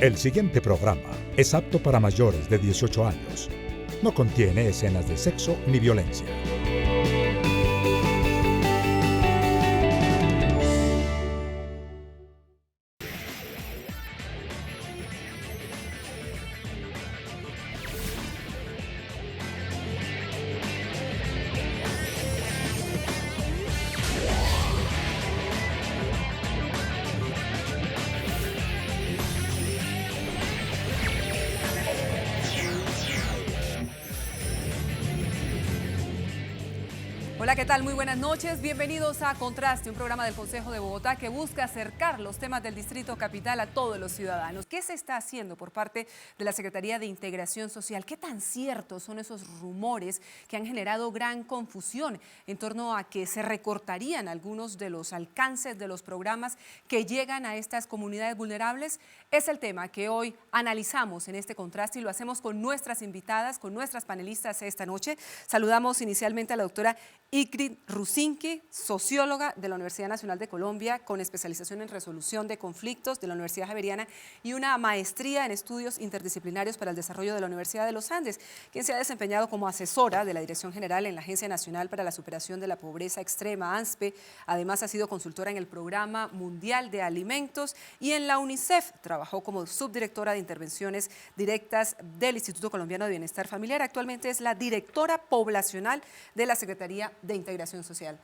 El siguiente programa es apto para mayores de 18 años. No contiene escenas de sexo ni violencia. Hola, ¿qué tal? Muy buenas noches. Bienvenidos a Contraste, un programa del Consejo de Bogotá que busca acercar los temas del Distrito Capital a todos los ciudadanos. ¿Qué se está haciendo por parte de la Secretaría de Integración Social? ¿Qué tan ciertos son esos rumores que han generado gran confusión en torno a que se recortarían algunos de los alcances de los programas que llegan a estas comunidades vulnerables? Es el tema que hoy analizamos en este Contraste y lo hacemos con nuestras invitadas, con nuestras panelistas esta noche. Saludamos inicialmente a la doctora Ingrid Rusinski, socióloga de la Universidad Nacional de Colombia, con especialización en resolución de conflictos de la Universidad Javeriana y una maestría en estudios interdisciplinarios para el desarrollo de la Universidad de los Andes, quien se ha desempeñado como asesora de la Dirección General en la Agencia Nacional para la Superación de la Pobreza Extrema, ANSPE. Además, ha sido consultora en el Programa Mundial de Alimentos y en la UNICEF. Trabajó como subdirectora de intervenciones directas del Instituto Colombiano de Bienestar Familiar. Actualmente es la directora poblacional de la Secretaría de Integración Social.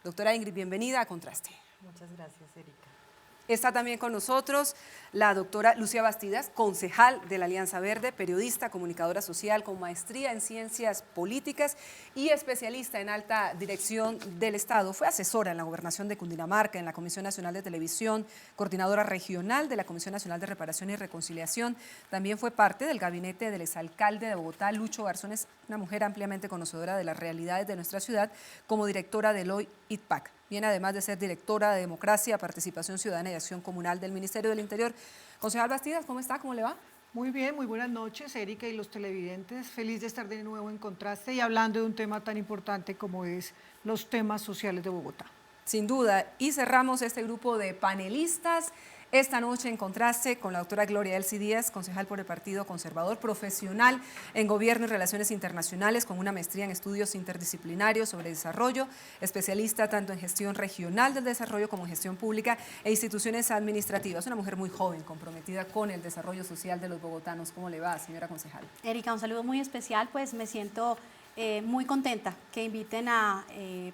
Doctora Ingrid, bienvenida a Contraste. Muchas gracias, Erika. Está también con nosotros la doctora Lucía Bastidas, concejal de la Alianza Verde, periodista, comunicadora social con maestría en ciencias políticas y especialista en alta dirección del Estado. Fue asesora en la Gobernación de Cundinamarca, en la Comisión Nacional de Televisión, coordinadora regional de la Comisión Nacional de Reparación y Reconciliación. También fue parte del gabinete del exalcalde de Bogotá, Lucho Garzón. Es una mujer ampliamente conocedora de las realidades de nuestra ciudad como directora del hoy ITPAC. Viene además de ser directora de Democracia, Participación Ciudadana y Acción Comunal del Ministerio del Interior. Concejal Bastidas, ¿cómo está? ¿Cómo le va? Muy bien, muy buenas noches, Erika y los televidentes. Feliz de estar de nuevo en Contraste y hablando de un tema tan importante como es los temas sociales de Bogotá. Sin duda. Y cerramos este grupo de panelistas esta noche en Contraste con la doctora Gloria Elsie Díaz, concejal por el Partido Conservador, profesional en Gobierno y Relaciones Internacionales, con una maestría en estudios interdisciplinarios sobre desarrollo, especialista tanto en gestión regional del desarrollo como en gestión pública e instituciones administrativas. Una mujer muy joven, comprometida con el desarrollo social de los bogotanos. ¿Cómo le va, señora concejal? Erika, un saludo muy especial, pues me siento muy contenta que inviten a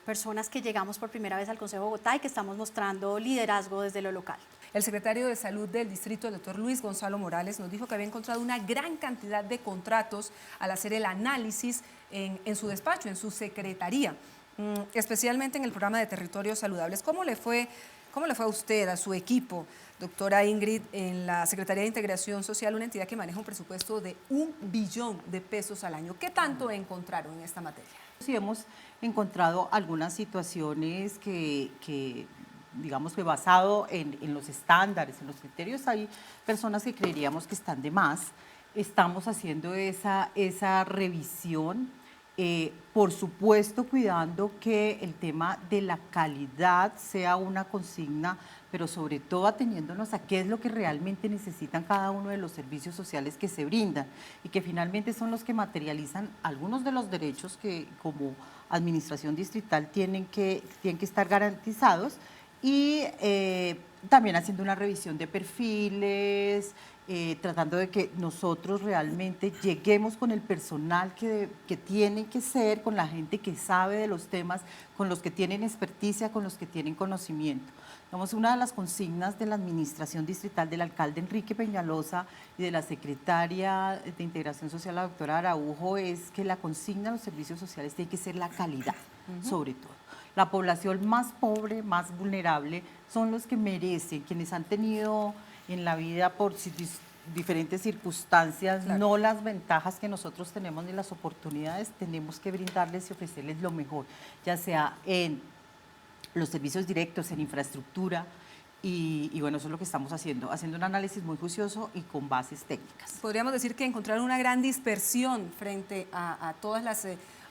personas que llegamos por primera vez al Consejo de Bogotá y que estamos mostrando liderazgo desde lo local. El secretario de Salud del Distrito, el doctor Luis Gonzalo Morales, nos dijo que había encontrado una gran cantidad de contratos al hacer el análisis en su despacho, en su secretaría, especialmente en el programa de Territorios Saludables. ¿Cómo le fue a usted, a su equipo, doctora Ingrid, en la Secretaría de Integración Social, una entidad que maneja un presupuesto de 1 billón de pesos al año? ¿Qué tanto encontraron en esta materia? Sí, hemos encontrado algunas situaciones que digamos que basado en los estándares, en los criterios, hay personas que creeríamos que están de más. Estamos haciendo esa revisión, por supuesto cuidando que el tema de la calidad sea una consigna, pero sobre todo ateniéndonos a qué es lo que realmente necesitan cada uno de los servicios sociales que se brindan y que finalmente son los que materializan algunos de los derechos que como administración distrital tienen que estar garantizados. Y también haciendo una revisión de perfiles, tratando de que nosotros realmente lleguemos con el personal que tiene que ser, con la gente que sabe de los temas, con los que tienen experticia, con los que tienen conocimiento. Digamos, una de las consignas de la administración distrital del alcalde Enrique Peñalosa y de la secretaria de Integración Social, la doctora Araujo, es que la consigna de los servicios sociales tiene que ser la calidad, sobre todo. La población más pobre, más vulnerable, son los que merecen, quienes han tenido en la vida por diferentes circunstancias, claro, no las ventajas que nosotros tenemos ni las oportunidades, tenemos que brindarles y ofrecerles lo mejor, ya sea en los servicios directos, en infraestructura, y bueno, eso es lo que estamos haciendo un análisis muy juicioso y con bases técnicas. Podríamos decir que encontraron una gran dispersión frente a todas las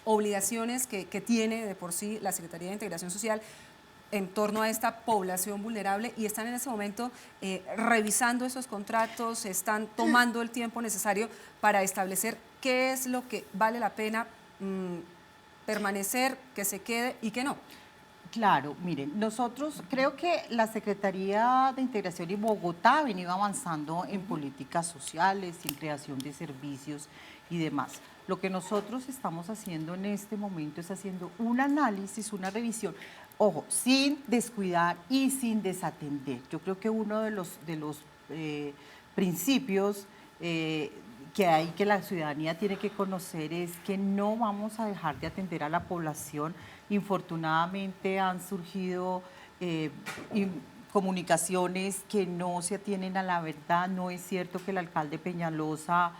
obligaciones que tiene de por sí la Secretaría de Integración Social, en torno a esta población vulnerable y están en ese momento revisando esos contratos, están tomando el tiempo necesario para establecer qué es lo que vale la pena permanecer, que se quede y que no. Claro, miren, nosotros creo que la Secretaría de Integración y Bogotá ha venido avanzando en políticas sociales, en creación de servicios y demás. Lo que nosotros estamos haciendo en este momento es haciendo un análisis, una revisión, ojo, sin descuidar y sin desatender. Yo creo que uno de los principios que hay que la ciudadanía tiene que conocer es que no vamos a dejar de atender a la población. Infortunadamente han surgido comunicaciones que no se atienen a la verdad. No es cierto que el alcalde Peñalosa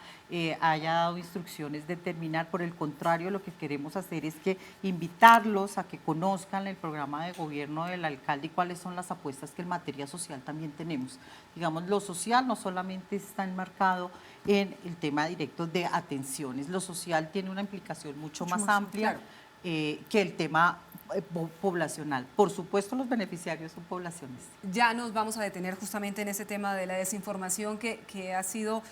haya dado instrucciones de terminar. Por el contrario, lo que queremos hacer es que invitarlos a que conozcan el programa de gobierno del alcalde y cuáles son las apuestas que en materia social también tenemos. Digamos, lo social no solamente está enmarcado en el tema directo de atenciones, lo social tiene una implicación mucho más amplia. Claro. Que el tema poblacional. Por supuesto, los beneficiarios son poblaciones. Ya nos vamos a detener justamente en ese tema de la desinformación que ha sido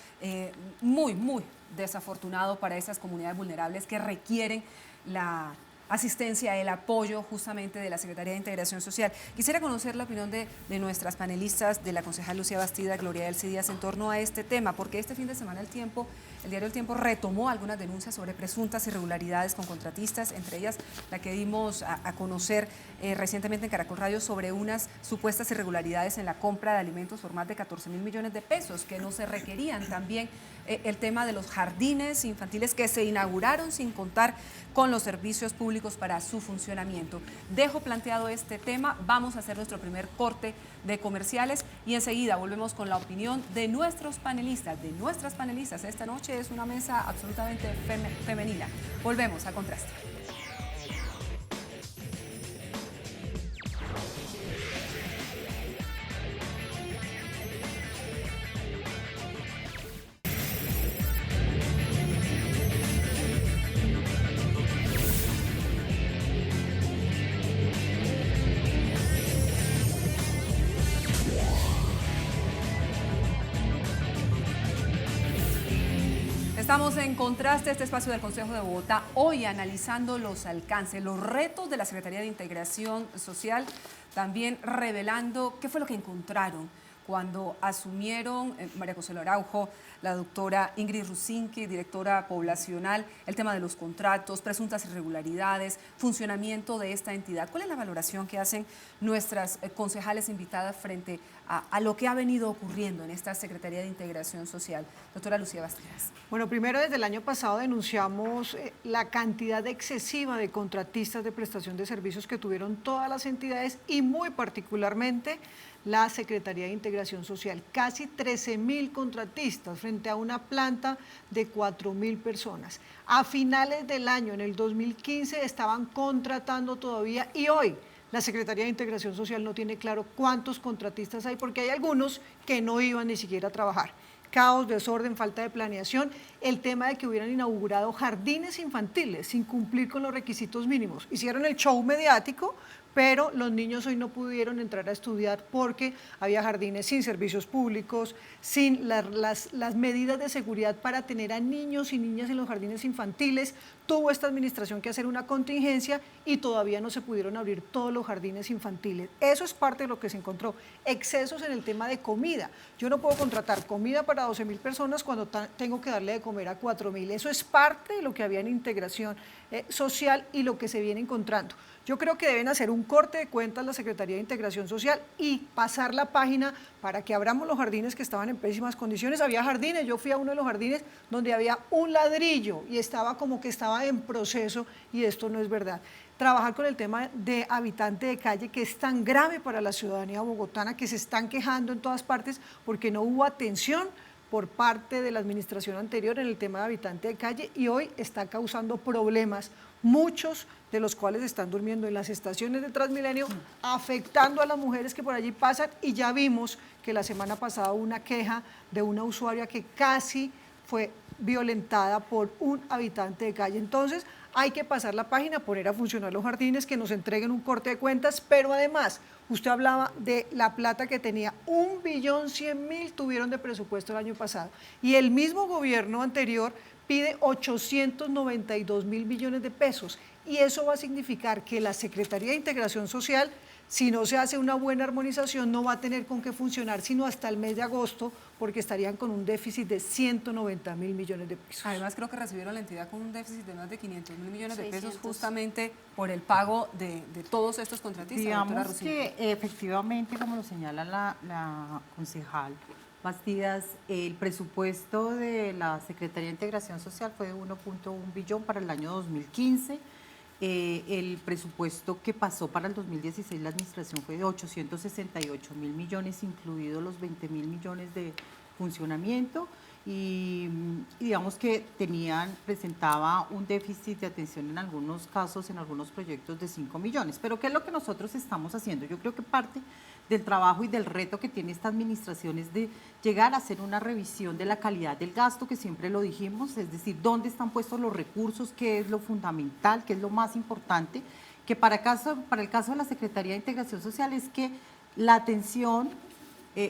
muy, muy desafortunado para esas comunidades vulnerables que requieren la asistencia, el apoyo justamente de la Secretaría de Integración Social. Quisiera conocer la opinión de nuestras panelistas, de la concejal Lucía Bastida, Gloria Elsie Díaz, en torno a este tema, porque este fin de semana el diario El Tiempo retomó algunas denuncias sobre presuntas irregularidades con contratistas, entre ellas la que dimos a conocer recientemente en Caracol Radio sobre unas supuestas irregularidades en la compra de alimentos por más de 14.000 millones de pesos que no se requerían. También el tema de los jardines infantiles que se inauguraron sin contar con los servicios públicos para su funcionamiento. Dejo planteado este tema, vamos a hacer nuestro primer corte de comerciales y enseguida volvemos con la opinión de nuestros panelistas, de nuestras panelistas. Esta noche es una mesa absolutamente femenina. Volvemos a Contraste. Estamos en Contraste, este espacio del Consejo de Bogotá, hoy analizando los alcances, los retos de la Secretaría de Integración Social, también revelando qué fue lo que encontraron cuando asumieron María Consuelo Araujo, la doctora Ingrid Rusinski, directora poblacional, el tema de los contratos, presuntas irregularidades, funcionamiento de esta entidad. ¿Cuál es la valoración que hacen nuestras concejales invitadas frente a lo que ha venido ocurriendo en esta Secretaría de Integración Social? Doctora Lucía Bastidas. Bueno, primero desde el año pasado denunciamos la cantidad excesiva de contratistas de prestación de servicios que tuvieron todas las entidades y muy particularmente la Secretaría de Integración Social. Casi 13.000 contratistas frente a una planta de 4.000 personas. A finales del año, en el 2015, estaban contratando todavía y hoy la Secretaría de Integración Social no tiene claro cuántos contratistas hay porque hay algunos que no iban ni siquiera a trabajar. Caos, desorden, falta de planeación, el tema de que hubieran inaugurado jardines infantiles sin cumplir con los requisitos mínimos. Hicieron el show mediático, pero los niños hoy no pudieron entrar a estudiar porque había jardines sin servicios públicos, sin las medidas de seguridad para tener a niños y niñas en los jardines infantiles. Tuvo esta administración que hacer una contingencia y todavía no se pudieron abrir todos los jardines infantiles. Eso es parte de lo que se encontró. Excesos en el tema de comida. Yo no puedo contratar comida para 12.000 personas cuando tengo que darle de comer a 4.000. Eso es parte de lo que había en integración social y lo que se viene encontrando. Yo creo que deben hacer un corte de cuentas la Secretaría de Integración Social y pasar la página para que abramos los jardines que estaban en pésimas condiciones. Había jardines, yo fui a uno de los jardines donde había un ladrillo y estaba como que estaba en proceso y esto no es verdad. Trabajar con el tema de habitante de calle que es tan grave para la ciudadanía bogotana que se están quejando en todas partes porque no hubo atención por parte de la administración anterior en el tema de habitante de calle y hoy está causando problemas, muchos de los cuales están durmiendo en las estaciones de Transmilenio, afectando a las mujeres que por allí pasan y ya vimos que la semana pasada hubo una queja de una usuaria que casi fue violentada por un habitante de calle. Entonces, hay que pasar la página, poner a funcionar los jardines, que nos entreguen un corte de cuentas, pero además, usted hablaba de la plata que tenía, 1.100.000.000 tuvieron de presupuesto el año pasado, y el mismo gobierno anterior pide 892.000 millones de pesos, y eso va a significar que la Secretaría de Integración Social, si no se hace una buena armonización, no va a tener con qué funcionar sino hasta el mes de agosto, porque estarían con un déficit de 190.000 millones de pesos. Además, creo que recibieron la entidad con un déficit de más de 500.000 millones de pesos justamente por el pago de todos estos contratistas. Digamos que efectivamente, como lo señala la concejal Bastidas, el presupuesto de la Secretaría de Integración Social fue de 1.1 billón para el año 2015. El presupuesto que pasó para el 2016 la administración fue de 868.000 millones, incluidos los 20.000 millones de funcionamiento, y digamos que presentaba un déficit de atención en algunos casos, en algunos proyectos de 5 millones. Pero ¿qué es lo que nosotros estamos haciendo? Yo creo que parte del trabajo y del reto que tiene esta administración es de llegar a hacer una revisión de la calidad del gasto, que siempre lo dijimos, es decir, dónde están puestos los recursos, qué es lo fundamental, qué es lo más importante, que para el caso de la Secretaría de Integración Social es que la atención,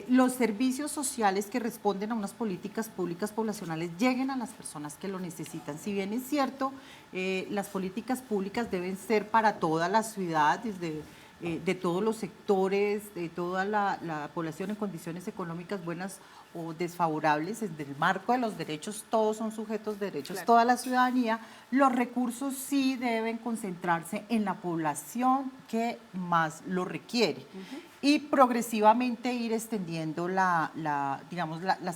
los servicios sociales que responden a unas políticas públicas poblacionales lleguen a las personas que lo necesitan. Si bien es cierto, las políticas públicas deben ser para toda la ciudad, de todos los sectores, de toda la población en condiciones económicas buenas o desfavorables, desde el marco de los derechos, todos son sujetos de derechos, claro, toda la ciudadanía, los recursos sí deben concentrarse en la población que más lo requiere. Y progresivamente ir extendiendo las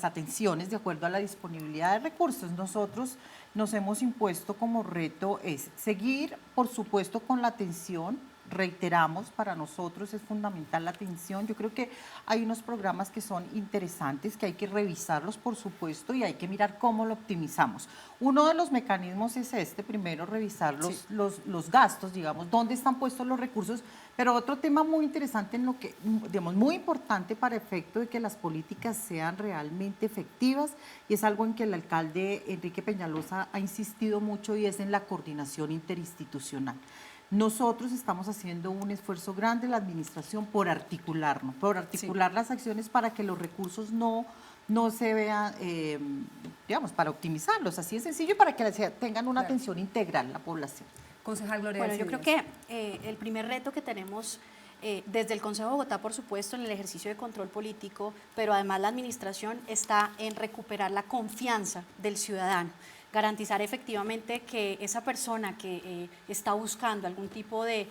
atenciones de acuerdo a la disponibilidad de recursos. Nosotros nos hemos impuesto como reto es seguir, por supuesto, con la atención. Reiteramos, para nosotros es fundamental la atención. Yo creo que hay unos programas que son interesantes, que hay que revisarlos, por supuesto, y hay que mirar cómo lo optimizamos. Uno de los mecanismos es primero revisar los gastos, digamos, dónde están puestos los recursos, pero otro tema muy interesante, en lo que, digamos, muy importante para efecto de que las políticas sean realmente efectivas, y es algo en que el alcalde Enrique Peñalosa ha insistido mucho, y es en la coordinación interinstitucional. Nosotros estamos haciendo un esfuerzo grande en la administración por articularnos, las acciones para que los recursos no se vean, digamos, para optimizarlos, así de sencillo, para que tengan una atención integral a la población. Concejal Gloria. Bueno, yo creo que el primer reto que tenemos desde el Consejo de Bogotá, por supuesto, en el ejercicio de control político, pero además la administración está en recuperar la confianza del ciudadano, garantizar efectivamente que esa persona que está buscando algún tipo de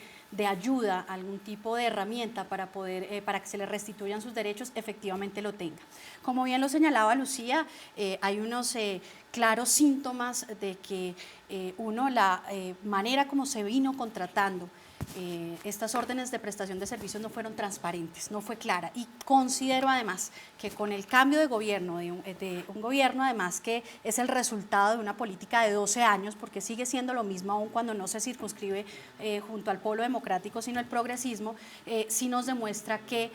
ayuda, algún tipo de herramienta para que se le restituyan sus derechos, efectivamente lo tenga. Como bien lo señalaba Lucía, hay unos claros síntomas de que la manera como se vino contratando estas órdenes de prestación de servicios no fueron transparentes, no fue clara, y considero además que con el cambio de gobierno, de un gobierno además que es el resultado de una política de 12 años, porque sigue siendo lo mismo aún cuando no se circunscribe junto al polo democrático, sino el progresismo, sí nos demuestra que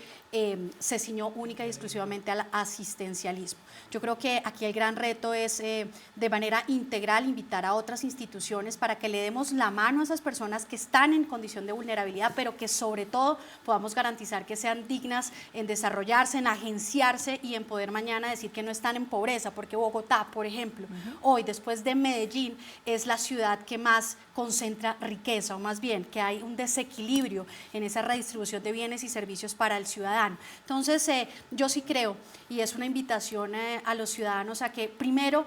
se ciñó única y exclusivamente al asistencialismo. Yo creo que aquí el gran reto es de manera integral invitar a otras instituciones para que le demos la mano a esas personas que están en condición de vulnerabilidad, pero que sobre todo podamos garantizar que sean dignas en desarrollarse, en agenciarse y en poder mañana decir que no están en pobreza, porque Bogotá, por ejemplo, hoy después de Medellín es la ciudad que más concentra riqueza, o más bien que hay un desequilibrio en esa redistribución de bienes y servicios para el ciudadano. Entonces yo sí creo, y es una invitación a los ciudadanos a que primero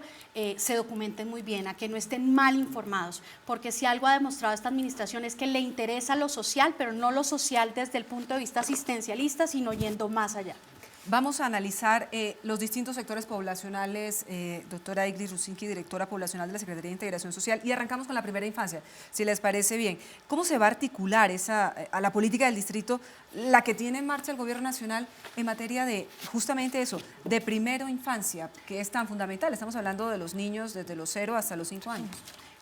se documenten muy bien, a que no estén mal informados, porque si algo ha demostrado esta administración es que le interesa lo social, pero no lo social desde el punto de vista asistencialista, sino yendo más allá. Vamos a analizar los distintos sectores poblacionales, doctora Igris Rusinski, directora poblacional de la Secretaría de Integración Social, y arrancamos con la primera infancia, si les parece bien. ¿Cómo se va a articular a la política del distrito, la que tiene en marcha el Gobierno Nacional en materia de justamente eso, de primera infancia, que es tan fundamental? Estamos hablando de los niños desde los 0 hasta los 5 años.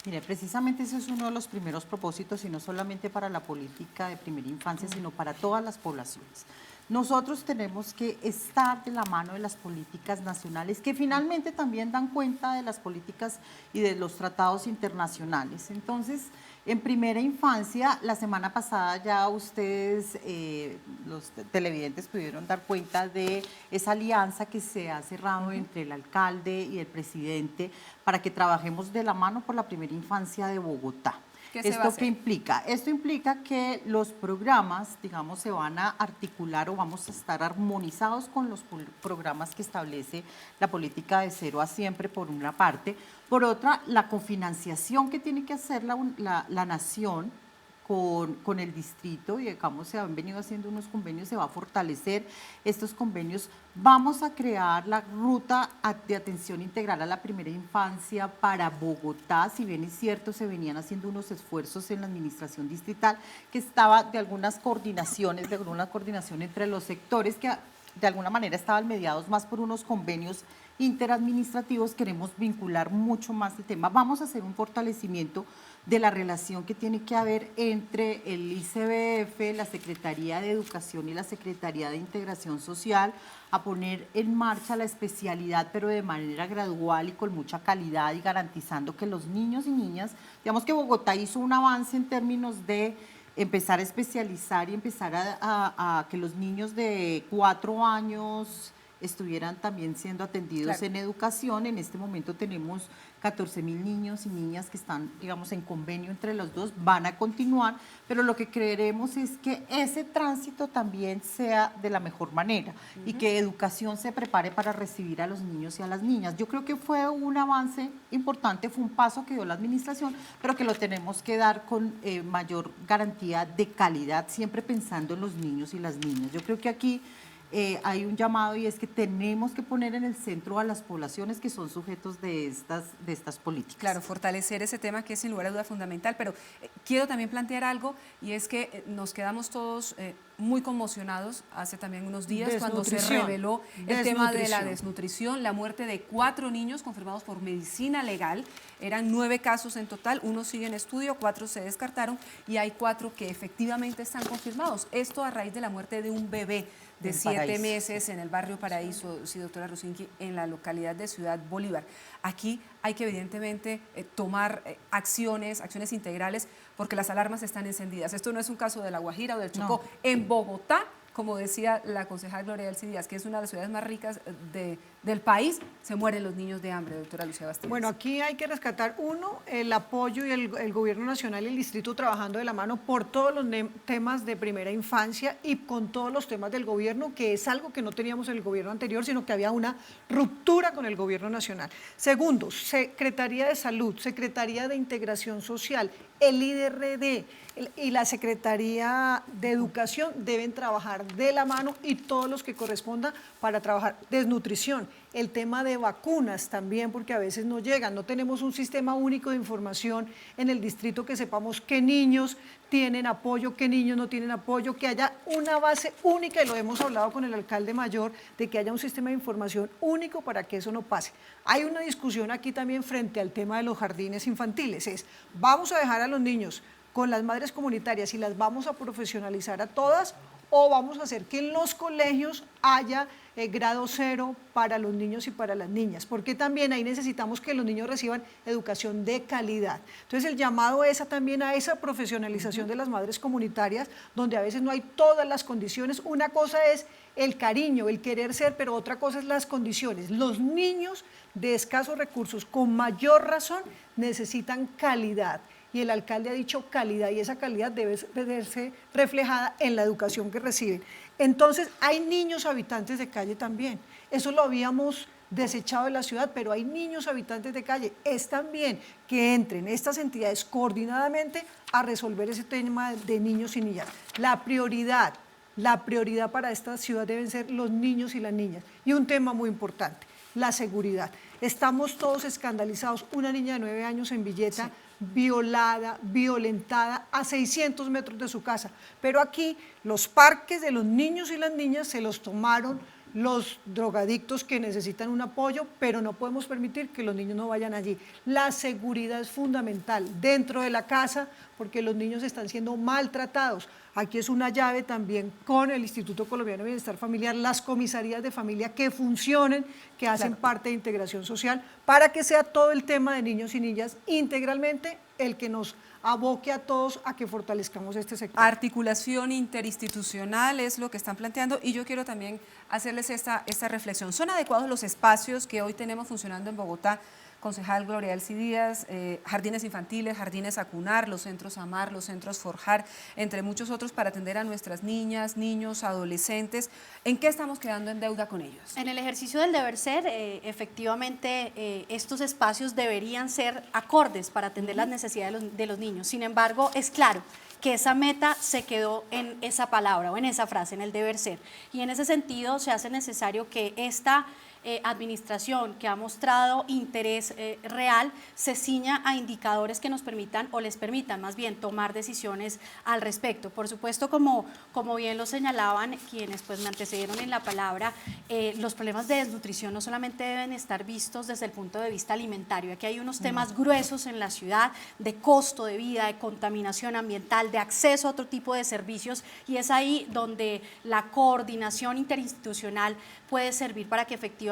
Mire, precisamente ese es uno de los primeros propósitos, y no solamente para la política de primera infancia, sino para todas las poblaciones. nosotros tenemos que estar de la mano de las políticas nacionales, que finalmente también dan cuenta de las políticas y de los tratados internacionales. Entonces, en primera infancia, la semana pasada ya ustedes, los televidentes, pudieron dar cuenta de esa alianza que se ha cerrado entre el alcalde y el presidente para que trabajemos de la mano por la primera infancia de Bogotá. ¿Esto qué implica? Esto implica que los programas, digamos, se van a articular o vamos a estar armonizados con los programas que establece la política de 0 a siempre, por una parte. Por otra, la cofinanciación que tiene que hacer la nación con el distrito, y digamos, se han venido haciendo unos convenios, se va a fortalecer estos convenios. Vamos a crear la ruta de atención integral a la primera infancia para Bogotá. Si bien es cierto, se venían haciendo unos esfuerzos en la administración distrital, que estaba de algunas coordinaciones entre los sectores que de alguna manera estaban mediados más por unos convenios interadministrativos. Queremos vincular mucho más el tema. Vamos a hacer un fortalecimiento de la relación que tiene que haber entre el ICBF, la Secretaría de Educación y la Secretaría de Integración Social, a poner en marcha la especialidad, pero de manera gradual y con mucha calidad, y garantizando que los niños y niñas, digamos que Bogotá hizo un avance en términos de empezar a especializar y empezar a que los niños de 4 años estuvieran también siendo atendidos en educación. En este momento tenemos 14.000 niños y niñas que están, digamos, en convenio entre los dos, van a continuar, pero lo que queremos es que ese tránsito también sea de la mejor manera y que educación se prepare para recibir a los niños y a las niñas. Yo creo que fue un avance importante, fue un paso que dio la administración, pero que lo tenemos que dar con mayor garantía de calidad, siempre pensando en los niños y las niñas. Yo creo que aquí hay un llamado, y es que tenemos que poner en el centro a las poblaciones que son sujetos de estas políticas. Claro, fortalecer ese tema que es sin lugar a duda fundamental, pero quiero también plantear algo, y es que nos quedamos todos muy conmocionados hace también unos días cuando se reveló el tema de la desnutrición, la muerte de 4 niños confirmados por medicina legal. Eran 9 casos en total, 1 sigue en estudio, 4 se descartaron y hay 4 que efectivamente están confirmados. Esto a raíz de la muerte de un bebé de 7 meses en el barrio Paraíso, sí, doctora Rusinqui, en la localidad de Ciudad Bolívar. Aquí hay que evidentemente tomar acciones integrales, porque las alarmas están encendidas. Esto no es un caso de La Guajira o del Chocó. No. En Bogotá, como decía la concejal Gloria Elsie Díaz, que es una de las ciudades más ricas del país, se mueren los niños de hambre, doctora Lucía Bastida. Bueno, aquí hay que rescatar, uno, el apoyo y el gobierno nacional y el distrito trabajando de la mano por todos los temas de primera infancia y con todos los temas del gobierno, que es algo que no teníamos en el gobierno anterior, sino que había una ruptura con el gobierno nacional. Segundo, Secretaría de Salud, Secretaría de Integración Social, el IDRD y la Secretaría de Educación deben trabajar de la mano, y todos los que corresponda para trabajar desnutrición. El tema de vacunas también, porque a veces no llegan, no tenemos un sistema único de información en el distrito que sepamos qué niños tienen apoyo, qué niños no tienen apoyo, que haya una base única, y lo hemos hablado con el alcalde mayor, de que haya un sistema de información único para que eso no pase. Hay una discusión aquí también frente al tema de los jardines infantiles, ¿vamos a dejar a los niños con las madres comunitarias y las vamos a profesionalizar a todas, o vamos a hacer que en los colegios haya grado 0 para los niños y para las niñas? Porque también ahí necesitamos que los niños reciban educación de calidad. Entonces el llamado es también a esa profesionalización de las madres comunitarias, donde a veces no hay todas las condiciones. Una cosa es el cariño, el querer ser, pero otra cosa es las condiciones. Los niños de escasos recursos, con mayor razón, necesitan calidad. Y el alcalde ha dicho calidad, y esa calidad debe verse reflejada en la educación que reciben. Entonces, hay niños habitantes de calle también. Eso lo habíamos desechado de la ciudad, pero hay niños habitantes de calle. Es también que entren estas entidades coordinadamente a resolver ese tema de niños y niñas. La prioridad para esta ciudad deben ser los niños y las niñas. Y un tema muy importante, la seguridad. Estamos todos escandalizados. Una niña de 9 años en Villeta, sí, violada, violentada a 600 metros de su casa. Pero aquí los parques de los niños y las niñas se los tomaron los drogadictos que necesitan un apoyo, pero no podemos permitir que los niños no vayan allí. La seguridad es fundamental dentro de la casa, porque los niños están siendo maltratados. Aquí es una llave también con el Instituto Colombiano de Bienestar Familiar, las comisarías de familia que funcionen, que hacen parte de integración social, para que sea todo el tema de niños y niñas integralmente el que nos aboque a todos a que fortalezcamos este sector. Articulación interinstitucional es lo que están planteando, y yo quiero también hacerles esta reflexión. ¿Son adecuados los espacios que hoy tenemos funcionando en Bogotá? Concejal Gloria Elsie Díaz, jardines infantiles, jardines Acunar, los centros Amar, los centros Forjar, entre muchos otros, para atender a nuestras niñas, niños, adolescentes. ¿En qué estamos quedando en deuda con ellos? En el ejercicio del deber ser, efectivamente, estos espacios deberían ser acordes para atender las necesidades de los niños. Sin embargo, es claro que esa meta se quedó en esa palabra o en esa frase, en el deber ser. Y en ese sentido se hace necesario que esta administración, que ha mostrado interés real, se ciña a indicadores que nos permitan, o les permitan más bien, tomar decisiones al respecto. Por supuesto, como bien lo señalaban quienes pues me antecedieron en la palabra, los problemas de desnutrición no solamente deben estar vistos desde el punto de vista alimentario. Aquí hay unos temas gruesos en la ciudad de costo de vida, de contaminación ambiental, de acceso a otro tipo de servicios, y es ahí donde la coordinación interinstitucional puede servir para que efectivamente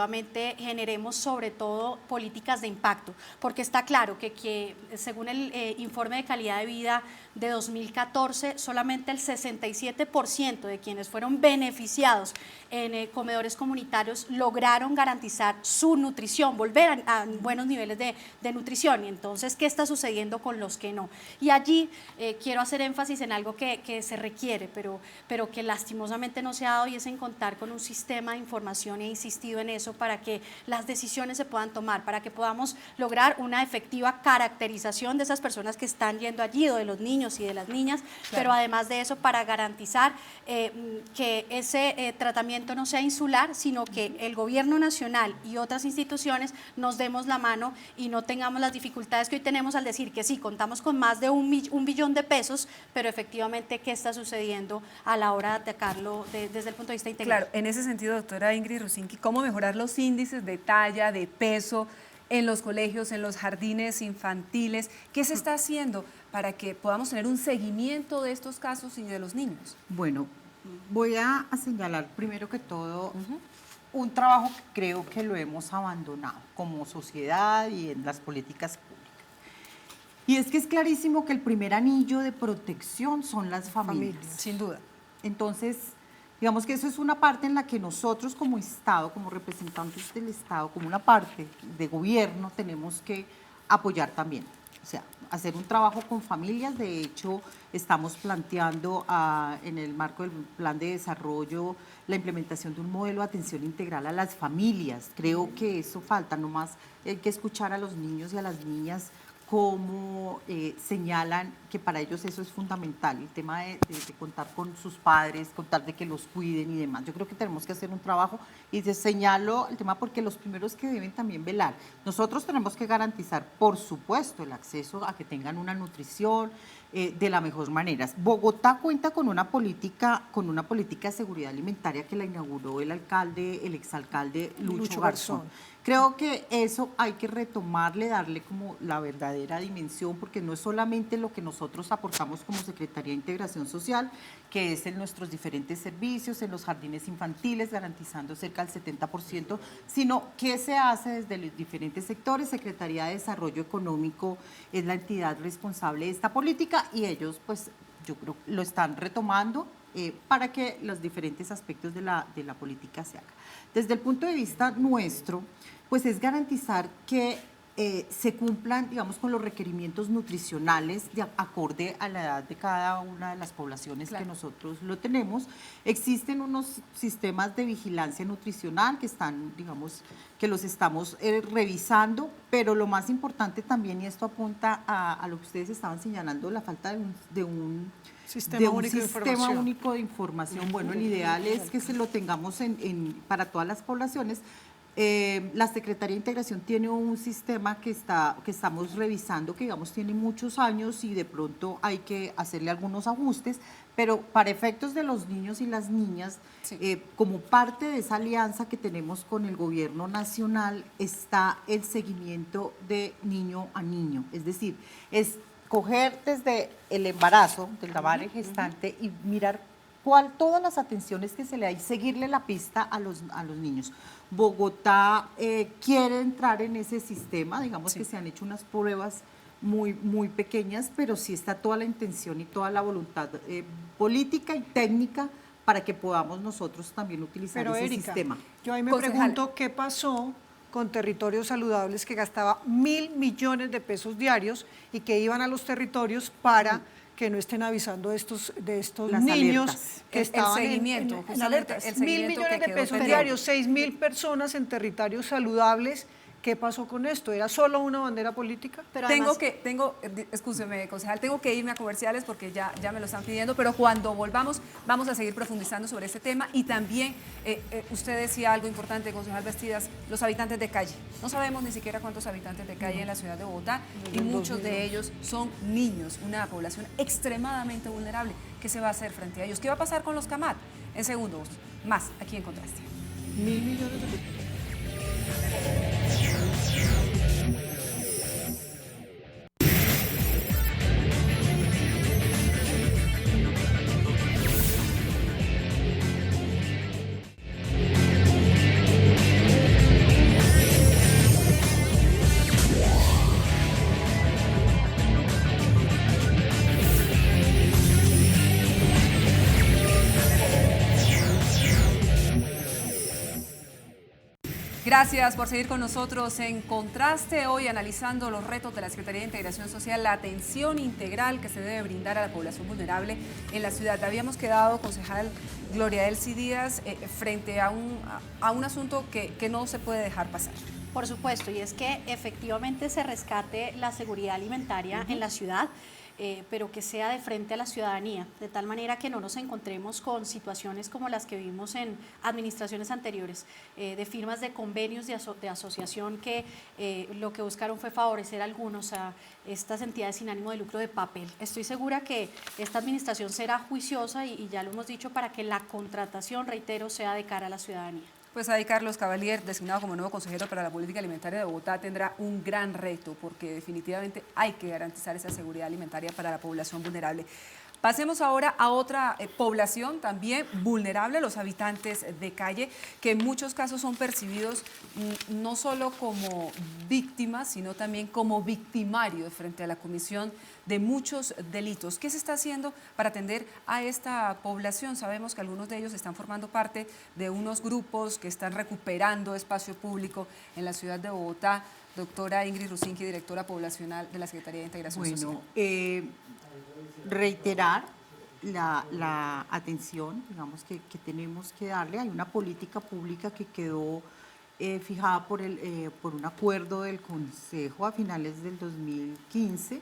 generemos sobre todo políticas de impacto, porque está claro que según el informe de calidad de vida de 2014, solamente el 67% de quienes fueron beneficiados en comedores comunitarios lograron garantizar su nutrición, volver a buenos niveles de nutrición. Y entonces, ¿qué está sucediendo con los que no? Y allí quiero hacer énfasis en algo que se requiere, pero que lastimosamente no se ha dado, y es en contar con un sistema de información, e he insistido en eso, para que las decisiones se puedan tomar, para que podamos lograr una efectiva caracterización de esas personas que están yendo allí, o de los niños y de las niñas, claro. Pero además de eso, para garantizar que ese tratamiento no sea insular, sino que el gobierno nacional y otras instituciones nos demos la mano y no tengamos las dificultades que hoy tenemos al decir que sí, contamos con más de un billón de pesos, pero efectivamente, ¿qué está sucediendo a la hora de atacarlo desde el punto de vista integral? Claro, en ese sentido, doctora Ingrid Rusinski, ¿cómo mejorar los índices de talla, de peso en los colegios, en los jardines infantiles? ¿Qué se está haciendo para que podamos tener un seguimiento de estos casos y de los niños? Bueno, voy a señalar primero que todo un trabajo que creo que lo hemos abandonado como sociedad y en las políticas públicas. Y es que es clarísimo que el primer anillo de protección son las familias. Sin duda. Entonces, digamos que eso es una parte en la que nosotros como Estado, como representantes del Estado, como una parte de gobierno, tenemos que apoyar también. O sea, hacer un trabajo con familias. De hecho, estamos planteando en el marco del plan de desarrollo la implementación de un modelo de atención integral a las familias. Creo que eso falta, nomás hay que escuchar a los niños y a las niñas cómo señalan que para ellos eso es fundamental, el tema de contar con sus padres, contar de que los cuiden y demás. Yo creo que tenemos que hacer un trabajo, y señalo el tema porque los primeros que deben también velar. Nosotros tenemos que garantizar, por supuesto, el acceso a que tengan una nutrición de la mejor manera. Bogotá cuenta con una política de seguridad alimentaria que la inauguró el exalcalde Lucho Garzón. Creo que eso hay que retomarle, darle como la verdadera dimensión, porque no es solamente lo que nosotros aportamos como Secretaría de Integración Social, que es en nuestros diferentes servicios, en los jardines infantiles, garantizando cerca del 70%, sino que se hace desde los diferentes sectores. Secretaría de Desarrollo Económico es la entidad responsable de esta política, y ellos, pues, yo creo lo están retomando para que los diferentes aspectos de la política se hagan. Desde el punto de vista nuestro, pues es garantizar que se cumplan, digamos, con los requerimientos nutricionales de acorde a la edad de cada una de las poblaciones, claro, que nosotros lo tenemos. Existen unos sistemas de vigilancia nutricional que están, digamos, que los estamos revisando, pero lo más importante también, y esto apunta a lo que ustedes estaban señalando, la falta de un sistema único de información. Bueno, el ideal es que se lo tengamos para todas las poblaciones. La Secretaría de Integración tiene un sistema que estamos revisando, que digamos tiene muchos años, y de pronto hay que hacerle algunos ajustes, pero para efectos de los niños y las niñas, sí, como parte de esa alianza que tenemos con el gobierno nacional, está el seguimiento de niño a niño. Es decir, es coger desde el embarazo de la madre gestante y mirar todas las atenciones que se le da y seguirle la pista a los niños. Bogotá quiere entrar en ese sistema, digamos que se han hecho unas pruebas muy pequeñas, pero sí está toda la intención y toda la voluntad política y técnica para que podamos nosotros también utilizar Pero ese Erika, sistema. yo ahí me Concejal. pregunto qué pasó con Territorios Saludables que gastaba 1.000 millones de pesos diarios y que iban a los territorios para que no estén avisando de estos Las niños alertas. que El estaban seguimiento, en justamente alertas. el 1.000 seguimiento millones que de quedó pesos pendiente. diarios, 6.000 personas en Territorios Saludables. ¿Qué pasó con esto? ¿Era solo una bandera política? Pero además, Escúcheme, concejal, tengo que irme a comerciales porque ya me lo están pidiendo, pero cuando volvamos vamos a seguir profundizando sobre este tema y también usted decía algo importante, concejal Bastidas, los habitantes de calle. No sabemos ni siquiera cuántos habitantes de calle hay en la ciudad de Bogotá y muchos de ellos son niños, una población extremadamente vulnerable. ¿Qué se va a hacer frente a ellos? ¿Qué va a pasar con los CAMAT? En segundos, más aquí en Contraste. 1.000 millones de pesos. Gracias por seguir con nosotros en Contraste, hoy analizando los retos de la Secretaría de Integración Social, la atención integral que se debe brindar a la población vulnerable en la ciudad. Habíamos quedado, concejal Gloria Elsie Díaz, frente a un asunto que no se puede dejar pasar. por supuesto, y es que efectivamente se rescate la seguridad alimentaria en la ciudad, pero que sea de frente a la ciudadanía, de tal manera que no nos encontremos con situaciones como las que vimos en administraciones anteriores, de firmas de convenios de asociación que lo que buscaron fue favorecer a algunos, a estas entidades sin ánimo de lucro de papel. Estoy segura que esta administración será juiciosa y ya lo hemos dicho, para que la contratación, reitero, sea de cara a la ciudadanía. Pues ahí Carlos Cavalier, designado como nuevo consejero para la política alimentaria de Bogotá, tendrá un gran reto porque definitivamente hay que garantizar esa seguridad alimentaria para la población vulnerable. Pasemos ahora a otra población también vulnerable, los habitantes de calle, que en muchos casos son percibidos no solo como víctimas, sino también como victimarios frente a la comisión de muchos delitos. ¿Qué se está haciendo para atender a esta población? Sabemos que algunos de ellos están formando parte de unos grupos que están recuperando espacio público en la ciudad de Bogotá. Doctora Ingrid Rusinski, directora poblacional de la Secretaría de Integración Social. Reiterar la atención, digamos, que tenemos que darle. Hay una política pública que quedó fijada por un acuerdo del Consejo a finales del 2015,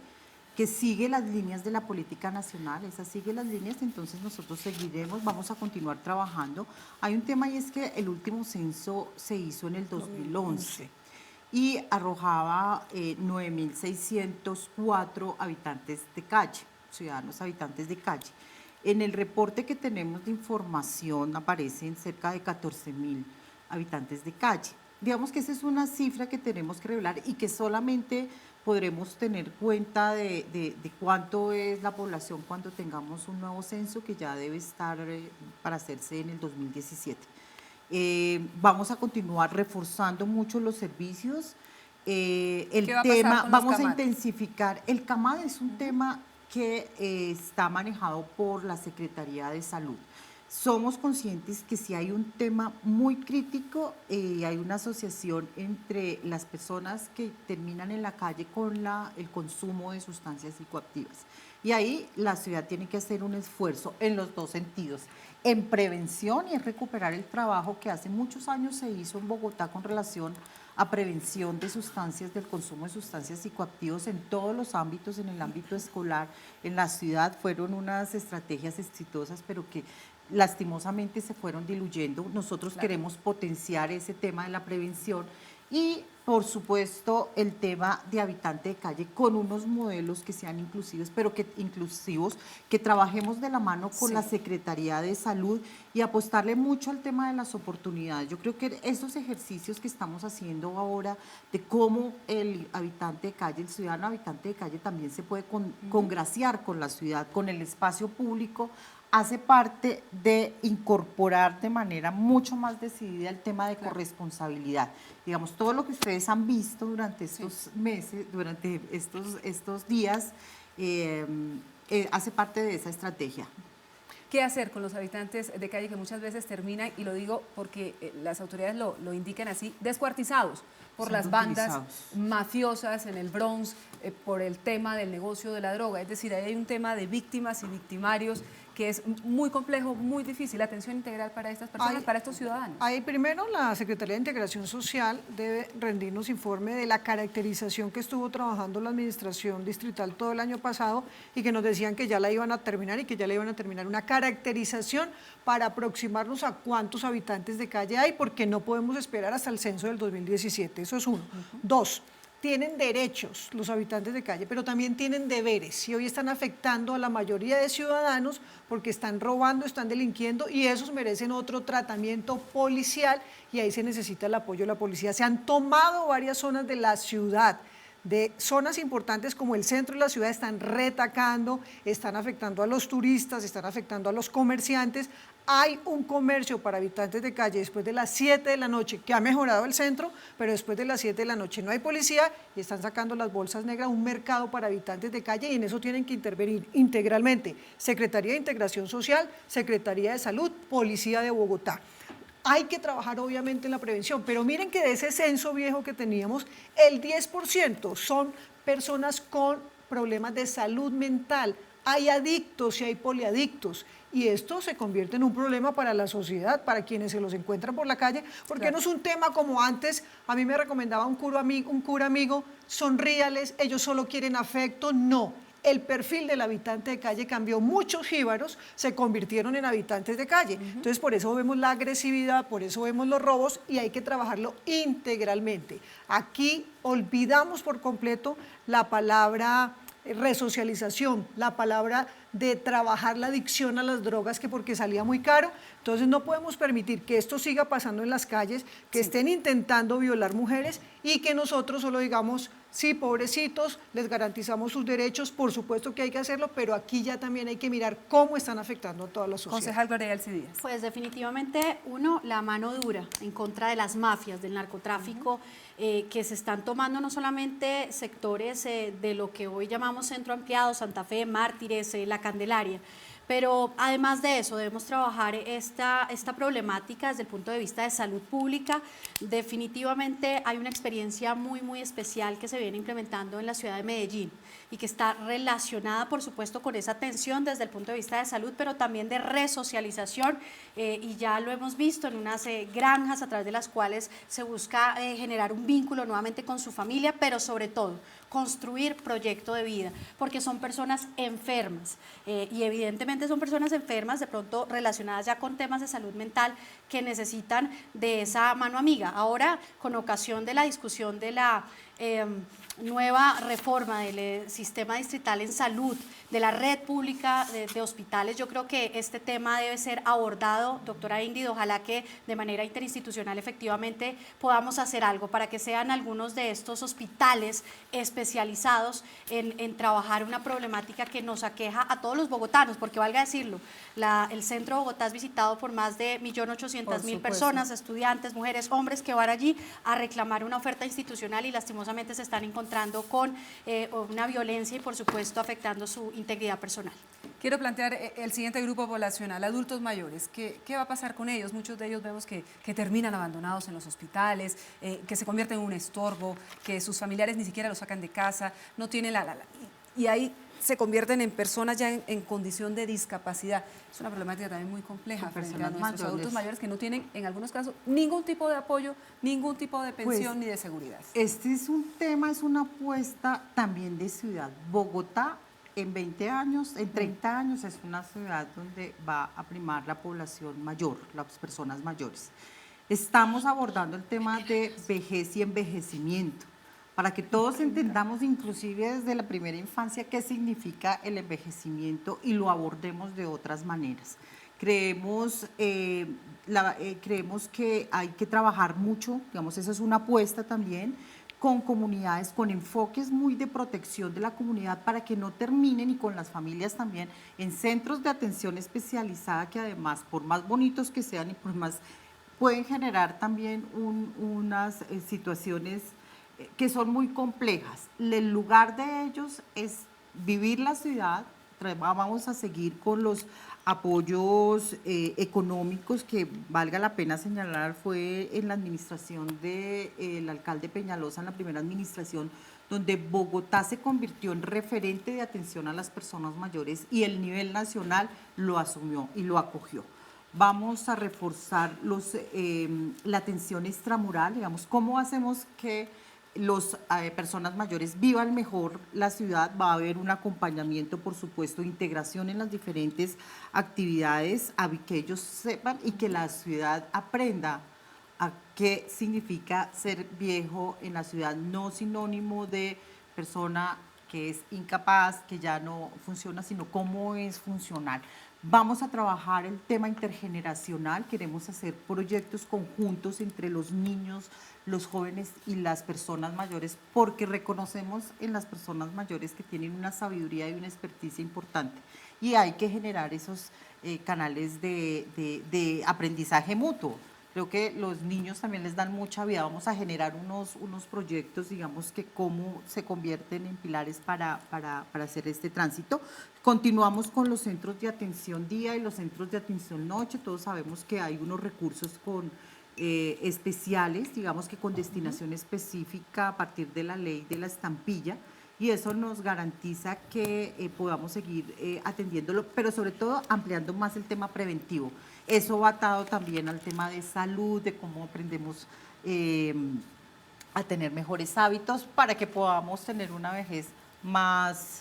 que sigue las líneas de la política nacional, esa sigue las líneas, entonces nosotros seguiremos, vamos a continuar trabajando. Hay un tema, y es que el último censo se hizo en el 2011 y arrojaba 9.604 habitantes de calle, ciudadanos habitantes de calle. En el reporte que tenemos de información aparecen cerca de 14.000 habitantes de calle. Digamos que esa es una cifra que tenemos que revelar y que solamente podremos tener cuenta de cuánto es la población cuando tengamos un nuevo censo, que ya debe estar para hacerse en el 2017. Vamos a continuar reforzando mucho los servicios. Vamos a intensificar. El CAMAD es un tema que está manejado por la Secretaría de Salud. Somos conscientes que si hay un tema muy crítico, hay una asociación entre las personas que terminan en la calle con el consumo de sustancias psicoactivas. Y ahí la ciudad tiene que hacer un esfuerzo en los dos sentidos, en prevención y en recuperar el trabajo que hace muchos años se hizo en Bogotá con relación a prevención de sustancias, del consumo de sustancias psicoactivas en todos los ámbitos, en el ámbito escolar, en la ciudad. Fueron unas estrategias exitosas, pero que lastimosamente se fueron diluyendo. Nosotros queremos potenciar ese tema de la prevención Y, por supuesto, el tema de habitante de calle con unos modelos que sean inclusivos, pero que trabajemos de la mano con la Secretaría de Salud y apostarle mucho al tema de las oportunidades. Yo creo que esos ejercicios que estamos haciendo ahora de cómo el habitante de calle, el ciudadano habitante de calle también se puede congraciar con la ciudad, con el espacio público, hace parte de incorporar de manera mucho más decidida el tema de corresponsabilidad. Digamos, todo lo que ustedes han visto durante estos meses, durante estos días, hace parte de esa estrategia. ¿Qué hacer con los habitantes de calle que muchas veces terminan, y lo digo porque las autoridades lo indican así, descuartizados por las bandas mafiosas en el Bronx, por el tema del negocio de la droga? Es decir, ahí hay un tema de víctimas y victimarios que es muy complejo, muy difícil, atención integral para estas personas, para estos ciudadanos. Ahí primero la Secretaría de Integración Social debe rendirnos informe de la caracterización que estuvo trabajando la administración distrital todo el año pasado y que nos decían que ya la iban a terminar y que ya la iban a terminar. Una caracterización para aproximarnos a cuántos habitantes de calle hay, porque no podemos esperar hasta el censo del 2017, eso es uno. Dos, tienen derechos los habitantes de calle, pero también tienen deberes, y hoy están afectando a la mayoría de ciudadanos porque están robando, están delinquiendo, y esos merecen otro tratamiento policial, y ahí se necesita el apoyo de la policía. Se han tomado varias zonas de la ciudad, de zonas importantes como el centro de la ciudad, están retacando, están afectando a los turistas, están afectando a los comerciantes. Hay un comercio para habitantes de calle después de las 7 de la noche, que ha mejorado el centro, pero después de las 7 de la noche no hay policía y están sacando las bolsas negras, un mercado para habitantes de calle, y en eso tienen que intervenir integralmente Secretaría de Integración Social, Secretaría de Salud, Policía de Bogotá. Hay que trabajar obviamente en la prevención, pero miren que de ese censo viejo que teníamos, el 10% son personas con problemas de salud mental. Hay adictos y hay poliadictos, y esto se convierte en un problema para la sociedad, para quienes se los encuentran por la calle, porque no es un tema como antes. A mí me recomendaba un cura amigo, sonríales, ellos solo quieren afecto. No, el perfil del habitante de calle cambió, muchos jíbaros se convirtieron en habitantes de calle. Entonces, por eso vemos la agresividad, por eso vemos los robos, y hay que trabajarlo integralmente. Aquí olvidamos por completo la palabra resocialización, la palabra de trabajar la adicción a las drogas, que porque salía muy caro. Entonces no podemos permitir que esto siga pasando en las calles, que estén intentando violar mujeres y que nosotros solo digamos, sí, pobrecitos, les garantizamos sus derechos. Por supuesto que hay que hacerlo, pero aquí ya también hay que mirar cómo están afectando a toda la sociedad. Concejal Gloria Díaz. Pues definitivamente, uno, la mano dura en contra de las mafias, del narcotráfico, que se están tomando no solamente sectores de lo que hoy llamamos Centro Ampliado, Santa Fe, Mártires, La Candelaria, pero además de eso debemos trabajar esta problemática desde el punto de vista de salud pública. Definitivamente hay una experiencia muy especial que se viene implementando en la ciudad de Medellín y que está relacionada, por supuesto, con esa atención desde el punto de vista de salud, pero también de resocialización, y ya lo hemos visto en unas granjas a través de las cuales se busca generar un vínculo nuevamente con su familia, pero sobre todo construir proyecto de vida, porque son personas enfermas, y evidentemente son personas enfermas de pronto relacionadas ya con temas de salud mental que necesitan de esa mano amiga. Ahora, con ocasión de la discusión de la nueva reforma del sistema distrital en salud, de la red pública de hospitales, yo creo que este tema debe ser abordado, doctora Ingrid. Ojalá que de manera interinstitucional efectivamente podamos hacer algo para que sean algunos de estos hospitales especializados en trabajar una problemática que nos aqueja a todos los bogotanos, porque valga decirlo, el centro de Bogotá es visitado por más de 1.800.000 personas, estudiantes, mujeres, hombres, que van allí a reclamar una oferta institucional y lastimosamente se están encontrando con una violencia y por supuesto afectando su integridad personal. Quiero plantear el siguiente grupo poblacional, adultos mayores. ¿Qué va a pasar con ellos? Muchos de ellos vemos que terminan abandonados en los hospitales, que se convierten en un estorbo, que sus familiares ni siquiera los sacan de casa, no tienen y ahí se convierten en personas ya en condición de discapacidad. Es una problemática también muy compleja frente a nuestros adultos mayores que no tienen, en algunos casos, ningún tipo de apoyo, ningún tipo de pensión ni de seguridad. Este es un tema, es una apuesta también de ciudad. Bogotá en 20 años, en 30 años es una ciudad donde va a primar la población mayor, las personas mayores. Estamos abordando el tema de vejez y envejecimiento, para que todos entendamos, inclusive desde la primera infancia, qué significa el envejecimiento y lo abordemos de otras maneras. Creemos que hay que trabajar mucho, digamos, esa es una apuesta también, con comunidades, con enfoques muy de protección de la comunidad para que no terminen, y con las familias también, en centros de atención especializada que además, por más bonitos que sean y por más, pueden generar también unas situaciones que son muy complejas. El lugar de ellos es vivir la ciudad. Vamos a seguir con los apoyos económicos que, valga la pena señalar, fue en la administración del alcalde Peñalosa, en la primera administración, donde Bogotá se convirtió en referente de atención a las personas mayores y el nivel nacional lo asumió y lo acogió. Vamos a reforzar la atención extramural, digamos, cómo hacemos que las personas mayores vivan mejor la ciudad. Va a haber un acompañamiento, por supuesto, integración en las diferentes actividades, a que ellos sepan y que la ciudad aprenda a qué significa ser viejo en la ciudad, no sinónimo de persona que es incapaz, que ya no funciona, sino cómo es funcional. Vamos a trabajar el tema intergeneracional, queremos hacer proyectos conjuntos entre los niños, los jóvenes y las personas mayores, porque reconocemos en las personas mayores que tienen una sabiduría y una experticia importante, y hay que generar esos canales de aprendizaje mutuo. Creo que los niños también les dan mucha vida. Vamos a generar unos proyectos, digamos, que cómo se convierten en pilares para hacer este tránsito. Continuamos con los centros de atención día y los centros de atención noche. Todos sabemos que hay unos recursos especiales, digamos que con destinación específica a partir de la ley de la estampilla, y eso nos garantiza que podamos seguir atendiéndolo, pero sobre todo ampliando más el tema preventivo. Eso va atado también al tema de salud, de cómo aprendemos a tener mejores hábitos para que podamos tener una vejez más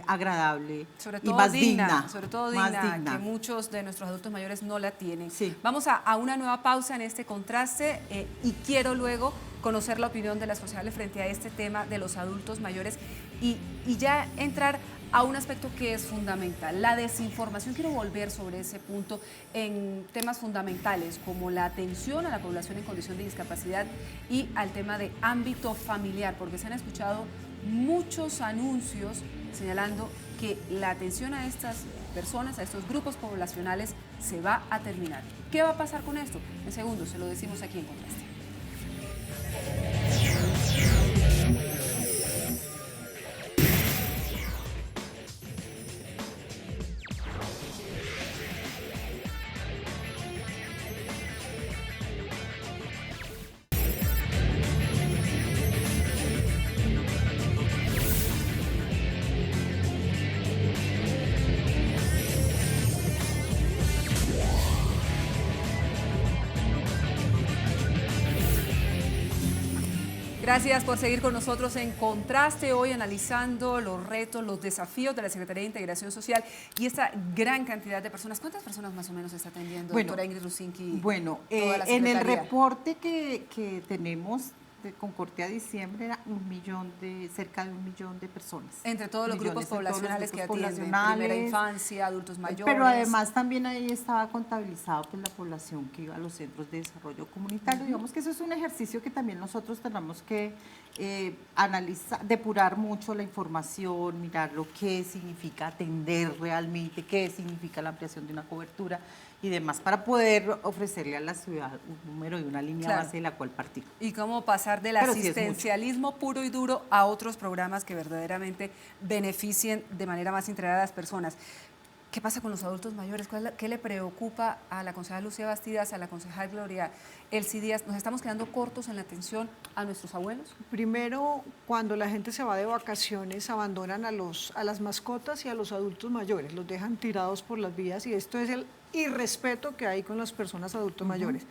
agradable y más digna. Sobre todo digna, que muchos de nuestros adultos mayores no la tienen. Sí. Vamos a una nueva pausa en este contraste y quiero luego conocer la opinión de la sociedad frente a este tema de los adultos mayores y ya entrar a un aspecto que es fundamental, la desinformación. Quiero volver sobre ese punto en temas fundamentales como la atención a la población en condición de discapacidad y al tema de ámbito familiar, porque se han escuchado muchos anuncios señalando que la atención a estas personas, a estos grupos poblacionales, se va a terminar. ¿Qué va a pasar con esto? En segundos se lo decimos aquí en Contraste. Gracias por seguir con nosotros en Contraste, hoy analizando los retos, los desafíos de la Secretaría de Integración Social y esta gran cantidad de personas. ¿Cuántas personas más o menos está atendiendo, doctora Ingrid Rusinski? Bueno, en el reporte que tenemos con corte a diciembre era cerca de 1 millón de personas. Entre todos los grupos poblacionales que atienden, primera infancia, adultos mayores. Pero además también ahí estaba contabilizado pues, la población que iba a los centros de desarrollo comunitario. Digamos que eso es un ejercicio que también nosotros tenemos que analizar, depurar mucho la información, mirar lo que significa atender realmente, qué significa la ampliación de una cobertura y demás, para poder ofrecerle a la ciudad un número y una línea base de la cual partir. Y cómo pasar del asistencialismo puro y duro a otros programas que verdaderamente beneficien de manera más integral a las personas. ¿Qué pasa con los adultos mayores? ¿Qué le preocupa a la concejal Lucía Bastidas, a la concejal Gloria Elsie Díaz? ¿Nos estamos quedando cortos en la atención a nuestros abuelos? Primero, cuando la gente se va de vacaciones, abandonan a las mascotas y a los adultos mayores, los dejan tirados por las vías y esto es el irrespeto que hay con las personas adultos mayores.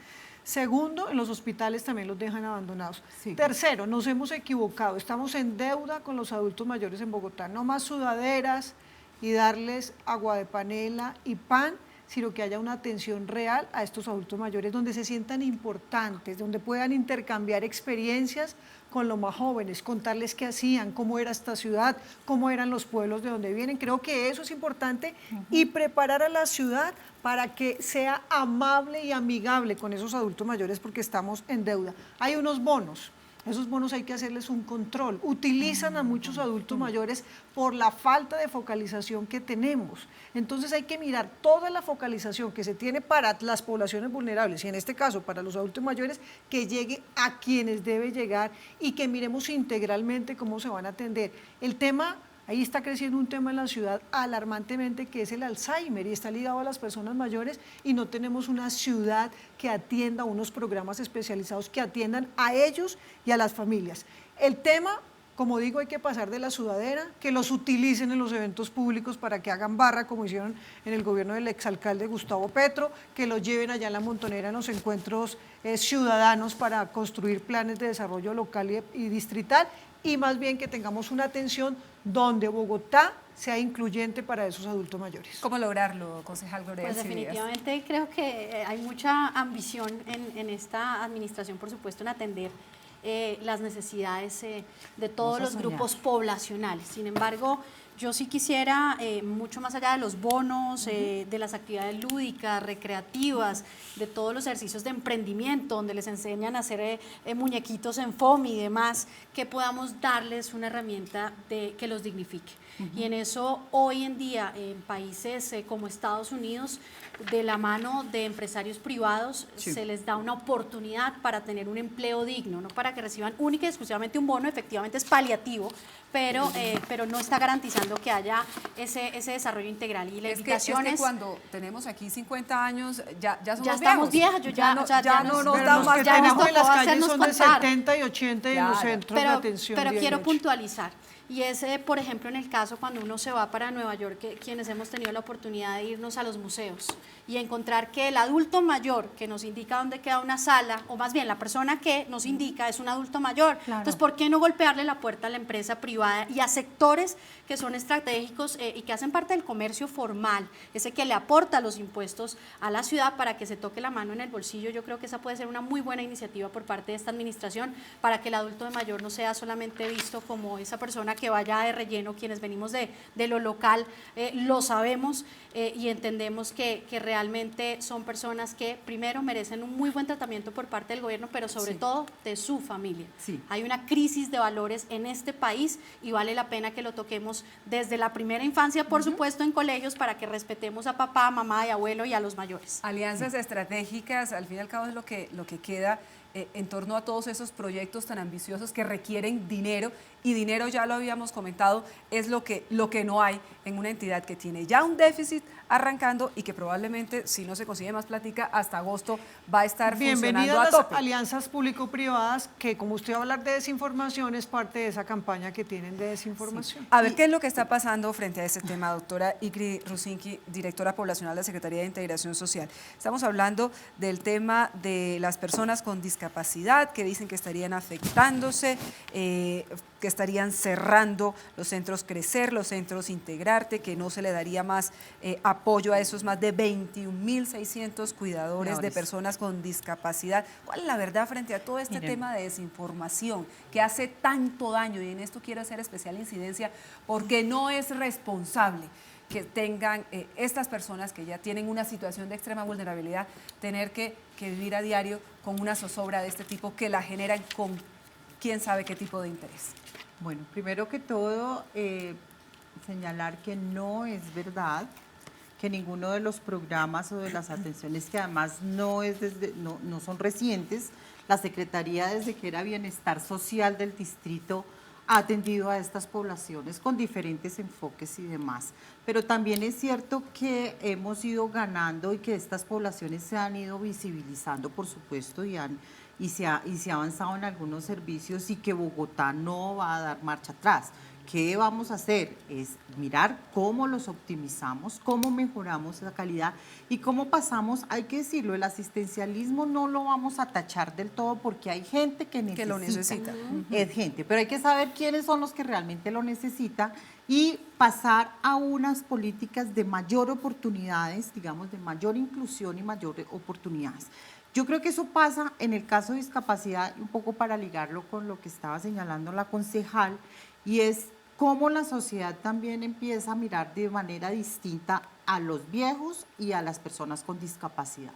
Segundo, en los hospitales también los dejan abandonados. Sí. Tercero, nos hemos equivocado, estamos en deuda con los adultos mayores en Bogotá, no más sudaderas y darles agua de panela y pan, sino que haya una atención real a estos adultos mayores, donde se sientan importantes, donde puedan intercambiar experiencias con los más jóvenes, contarles qué hacían, cómo era esta ciudad, cómo eran los pueblos de donde vienen. Creo que eso es importante y preparar a la ciudad para que sea amable y amigable con esos adultos mayores, porque estamos en deuda. Hay unos bonos. Esos bonos hay que hacerles un control. Utilizan a muchos adultos mayores por la falta de focalización que tenemos. Entonces hay que mirar toda la focalización que se tiene para las poblaciones vulnerables, y en este caso para los adultos mayores, que llegue a quienes debe llegar y que miremos integralmente cómo se van a atender. El tema... Ahí está creciendo un tema en la ciudad alarmantemente, que es el Alzheimer, y está ligado a las personas mayores, y no tenemos una ciudad que atienda, unos programas especializados que atiendan a ellos y a las familias. El tema, como digo, hay que pasar de la sudadera, que los utilicen en los eventos públicos para que hagan barra, como hicieron en el gobierno del exalcalde Gustavo Petro, que los lleven allá en la Montonera en los encuentros ciudadanos para construir planes de desarrollo local y distrital, y más bien que tengamos una atención donde Bogotá sea incluyente para esos adultos mayores. ¿Cómo lograrlo, concejal Gloria? Pues definitivamente creo que hay mucha ambición en esta administración, por supuesto, en atender las necesidades de todos los grupos poblacionales. Sin embargo, yo sí quisiera, mucho más allá de los bonos, de las actividades lúdicas, recreativas, de todos los ejercicios de emprendimiento, donde les enseñan a hacer muñequitos en foam y demás, que podamos darles una herramienta que los dignifique. Y en eso, hoy en día, en países como Estados Unidos, de la mano de empresarios privados, se les da una oportunidad para tener un empleo digno, no para que reciban única y exclusivamente un bono. Efectivamente es paliativo, pero no está garantizando que haya ese desarrollo integral. Y la invitación es que cuando tenemos aquí 50 años, ya somos ya estamos viejas, ya no estamos más. Los que ya tenemos nos en las tocó calles hacernos son de contar. 70 y 80 y en los centros de atención. Pero quiero 18. puntualizar. Y es, por ejemplo, en el caso cuando uno se va para Nueva York, quienes hemos tenido la oportunidad de irnos a los museos y encontrar que el adulto mayor que nos indica dónde queda una sala, o más bien la persona que nos indica es un adulto mayor. Claro. Entonces, ¿por qué no golpearle la puerta a la empresa privada y a sectores que son estratégicos y que hacen parte del comercio formal, ese que le aporta los impuestos a la ciudad, para que se toque la mano en el bolsillo? Yo creo que esa puede ser una muy buena iniciativa por parte de esta administración, para que el adulto mayor no sea solamente visto como esa persona que vaya de relleno. Quienes venimos de lo local lo sabemos, y entendemos que realmente son personas que primero merecen un muy buen tratamiento por parte del gobierno, pero sobre todo de su familia. Hay una crisis de valores en este país y vale la pena que lo toquemos desde la primera infancia, por supuesto en colegios, para que respetemos a papá, mamá y abuelo y a los mayores. Alianzas estratégicas, al fin y al cabo, es lo que queda en torno a todos esos proyectos tan ambiciosos que requieren dinero, y dinero, ya lo habíamos comentado, es lo que no hay en una entidad que tiene ya un déficit arrancando y que probablemente, si no se consigue más plática, hasta agosto va a estar funcionando a tope. Las alianzas público-privadas, que como usted va a hablar de desinformación, es parte de esa campaña que tienen de desinformación. A ver, ¿qué es lo que está pasando frente a este tema, doctora Icri Rusinki, directora poblacional de la Secretaría de Integración Social? Estamos hablando del tema de las personas con discapacidad, que dicen que estarían afectándose, que estarían cerrando los centros Crecer, los centros Integrarte, que no se le daría más apoyo a esos más de 21.600 cuidadores de personas con discapacidad. ¿Cuál es la verdad frente a todo este tema de desinformación que hace tanto daño? Y en esto quiero hacer especial incidencia, porque no es responsable que tengan estas personas que ya tienen una situación de extrema vulnerabilidad, tener que vivir a diario con una zozobra de este tipo, que la generan con quién sabe qué tipo de interés. Bueno, primero que todo, señalar que no es verdad que ninguno de los programas o de las atenciones, que además no son recientes, la Secretaría, desde que era Bienestar Social del distrito, ha atendido a estas poblaciones con diferentes enfoques y demás. Pero también es cierto que hemos ido ganando y que estas poblaciones se han ido visibilizando, por supuesto, y y se ha avanzado en algunos servicios y que Bogotá no va a dar marcha atrás. ¿Qué vamos a hacer? Es mirar cómo los optimizamos, cómo mejoramos la calidad y cómo pasamos, hay que decirlo, el asistencialismo no lo vamos a tachar del todo porque hay gente que lo necesita. Es gente, pero hay que saber quiénes son los que realmente lo necesitan y pasar a unas políticas de mayor oportunidades, digamos, de mayor inclusión y mayor oportunidades. Yo creo que eso pasa en el caso de discapacidad, un poco para ligarlo con lo que estaba señalando la concejal, y es cómo la sociedad también empieza a mirar de manera distinta a los viejos y a las personas con discapacidad.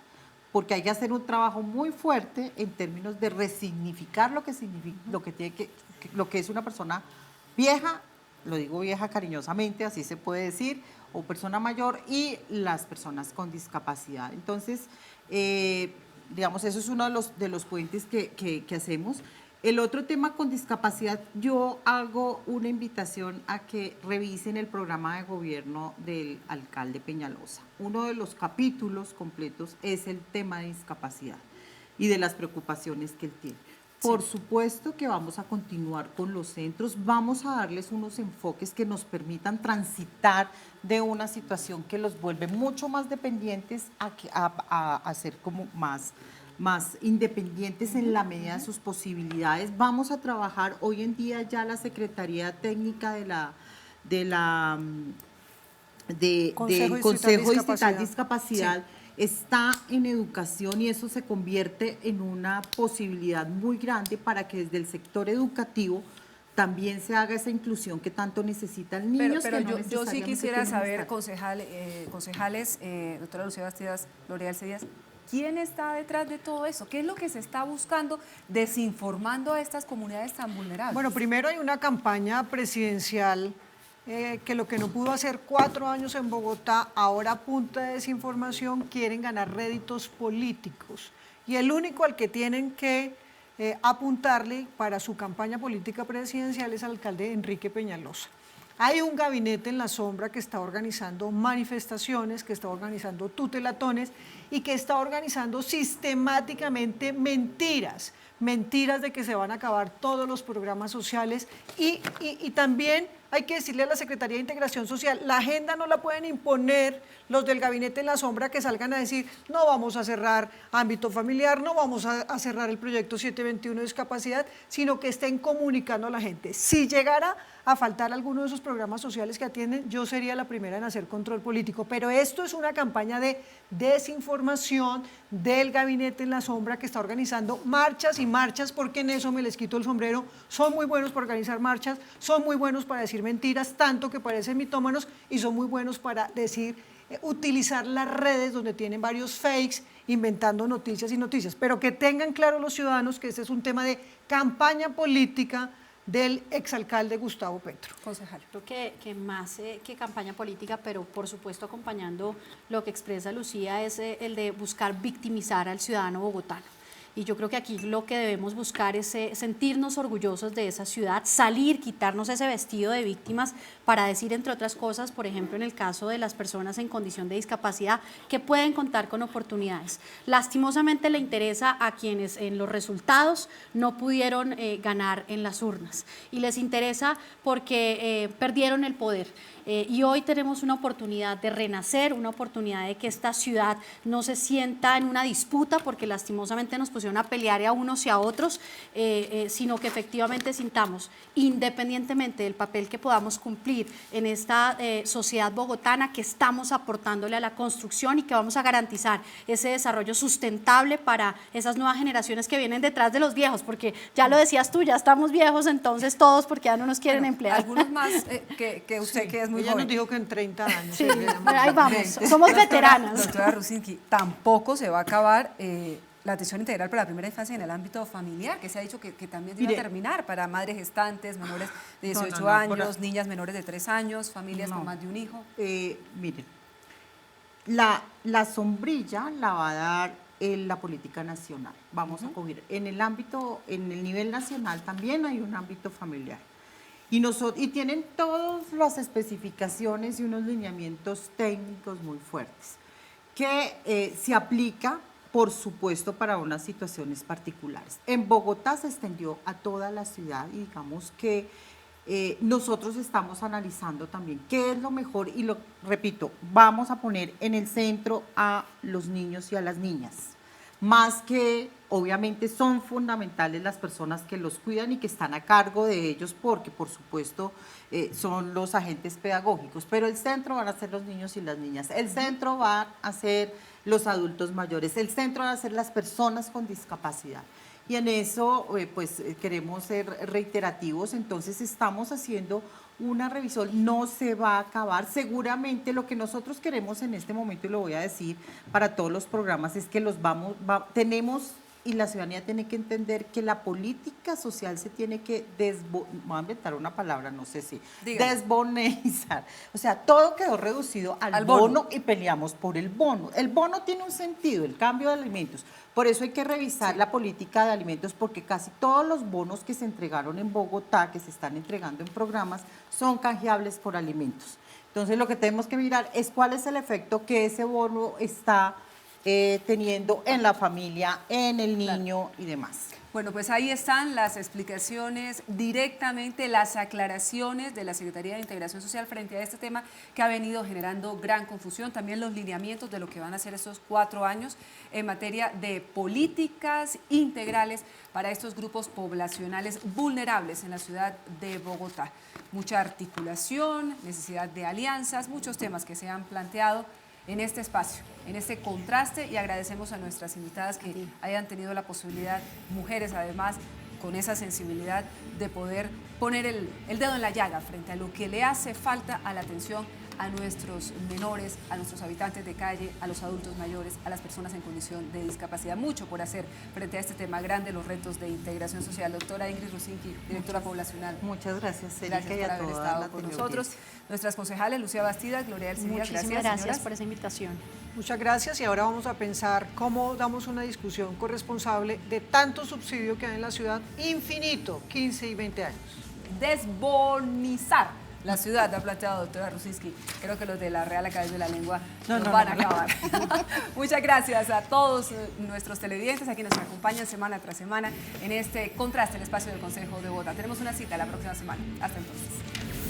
Porque hay que hacer un trabajo muy fuerte en términos de resignificar lo que significa, lo que es una persona vieja, lo digo vieja cariñosamente, así se puede decir, o persona mayor, y las personas con discapacidad. Entonces, digamos, eso es uno de los puentes que hacemos. El otro tema con discapacidad, yo hago una invitación a que revisen el programa de gobierno del alcalde Peñalosa. Uno de los capítulos completos es el tema de discapacidad y de las preocupaciones que él tiene. Por supuesto que vamos a continuar con los centros, vamos a darles unos enfoques que nos permitan transitar de una situación que los vuelve mucho más dependientes a ser como más independientes en la medida de sus posibilidades. Vamos a trabajar, hoy en día ya la Secretaría Técnica del Consejo Distrital de Discapacidad está en educación y eso se convierte en una posibilidad muy grande para que desde el sector educativo también se haga esa inclusión que tanto necesitan niños. Pero que no yo sí necesariamente quisiera tienen que saber, estar. concejales, doctora Lucía Bastidas, L'Oreal Cedillas, ¿quién está detrás de todo eso? ¿Qué es lo que se está buscando desinformando a estas comunidades tan vulnerables? Bueno, primero hay una campaña presidencial que lo que no pudo hacer 4 años en Bogotá, ahora a punta de desinformación quieren ganar réditos políticos. Y el único al que tienen que apuntarle para su campaña política presidencial es al alcalde Enrique Peñalosa. Hay un gabinete en la sombra que está organizando manifestaciones, que está organizando tutelatones y que está organizando sistemáticamente mentiras de que se van a acabar todos los programas sociales y también hay que decirle a la Secretaría de Integración Social, la agenda no la pueden imponer los del gabinete en la sombra que salgan a decir no vamos a cerrar ámbito familiar, no vamos a cerrar el proyecto 721 de discapacidad, sino que estén comunicando a la gente. Si llegara a faltar alguno de esos programas sociales que atienden, yo sería la primera en hacer control político, pero esto es una campaña de desinformación del gabinete en la sombra que está organizando marchas y marchas, porque en eso me les quito el sombrero, son muy buenos para organizar marchas, son muy buenos para decir mentiras, tanto que parecen mitómanos, y son muy buenos para utilizar las redes donde tienen varios fakes, inventando noticias y noticias, pero que tengan claro los ciudadanos que este es un tema de campaña política del exalcalde Gustavo Petro. Concejal. Creo que más que campaña política, pero por supuesto acompañando lo que expresa Lucía, es el de buscar victimizar al ciudadano bogotano. Y yo creo que aquí lo que debemos buscar es sentirnos orgullosos de esa ciudad, salir, quitarnos ese vestido de víctimas para decir, entre otras cosas, por ejemplo, en el caso de las personas en condición de discapacidad, que pueden contar con oportunidades. Lastimosamente le interesa a quienes en los resultados no pudieron ganar en las urnas y les interesa porque perdieron el poder. Y hoy tenemos una oportunidad de renacer, una oportunidad de que esta ciudad no se sienta en una disputa, porque lastimosamente nos pusieron a pelear a unos y a otros, sino que efectivamente sintamos, independientemente del papel que podamos cumplir en esta sociedad bogotana, que estamos aportándole a la construcción y que vamos a garantizar ese desarrollo sustentable para esas nuevas generaciones que vienen detrás de los viejos, porque ya lo decías tú, ya estamos viejos, entonces todos, porque ya no nos quieren emplear. Algunos más que usted, que es muy Ella joven. nos dijo que en 30 años. Sí, ahí vamos, somos veteranas. Doctora Rusinski, tampoco se va a acabar la atención integral para la primera infancia en el ámbito familiar, que se ha dicho que también debe terminar para madres gestantes, menores de 18 años, niñas menores de 3 años, familias con más de un hijo. Miren, la sombrilla la va a dar la política nacional. Vamos a coger, en el nivel nacional también hay un ámbito familiar. Y tienen todas las especificaciones y unos lineamientos técnicos muy fuertes que se aplica por supuesto, para unas situaciones particulares. En Bogotá se extendió a toda la ciudad y digamos que nosotros estamos analizando también qué es lo mejor y lo repito, vamos a poner en el centro a los niños y a las niñas, más que obviamente son fundamentales las personas que los cuidan y que están a cargo de ellos porque por supuesto son los agentes pedagógicos, pero el centro van a ser los niños y las niñas, el centro van a ser los adultos mayores, el centro van a ser las personas con discapacidad. Y en eso, pues, queremos ser reiterativos, entonces estamos haciendo una revisión, no se va a acabar. Seguramente lo que nosotros queremos en este momento, y lo voy a decir para todos los programas, es que tenemos, y la ciudadanía tiene que entender que la política social se tiene que voy a inventar una palabra, no sé si, desboneizar. O sea, todo quedó reducido al bono y peleamos por el bono. El bono tiene un sentido, el cambio de alimentos. Por eso hay que revisar la política de alimentos porque casi todos los bonos que se entregaron en Bogotá, que se están entregando en programas, son canjeables por alimentos. Entonces, lo que tenemos que mirar es cuál es el efecto que ese bono está teniendo en la familia, en el niño y demás. Bueno, pues ahí están las explicaciones directamente, las aclaraciones de la Secretaría de Integración Social frente a este tema que ha venido generando gran confusión, también los lineamientos de lo que van a hacer estos 4 años en materia de políticas integrales para estos grupos poblacionales vulnerables en la ciudad de Bogotá. Mucha articulación, necesidad de alianzas, muchos temas que se han planteado en este espacio, en este contraste, y agradecemos a nuestras invitadas que hayan tenido la posibilidad, mujeres además, con esa sensibilidad de poder poner el dedo en la llaga frente a lo que le hace falta a la atención a nuestros menores, a nuestros habitantes de calle, a los adultos mayores, a las personas en condición de discapacidad. Mucho por hacer frente a este tema grande, los retos de integración social. Doctora Ingrid Rusinski, directora poblacional. Muchas gracias, Erika, gracias y por a haber toda estado la con teleaudiencia. nosotros. Nuestras concejales, Lucía Bastidas, Gloria del Cía. Muchísimas gracias por esa invitación. Muchas gracias y ahora vamos a pensar cómo damos una discusión corresponsable de tanto subsidio que hay en la ciudad, infinito, 15 y 20 años. Desbonizar la ciudad, ha planteado doctora Rusinski. Creo que los de la Real Academia de la Lengua nos van a acabar. Muchas gracias a todos nuestros televidentes, a quienes nos acompañan semana tras semana en este contraste, el espacio del Consejo de Bogotá. Tenemos una cita la próxima semana. Hasta entonces.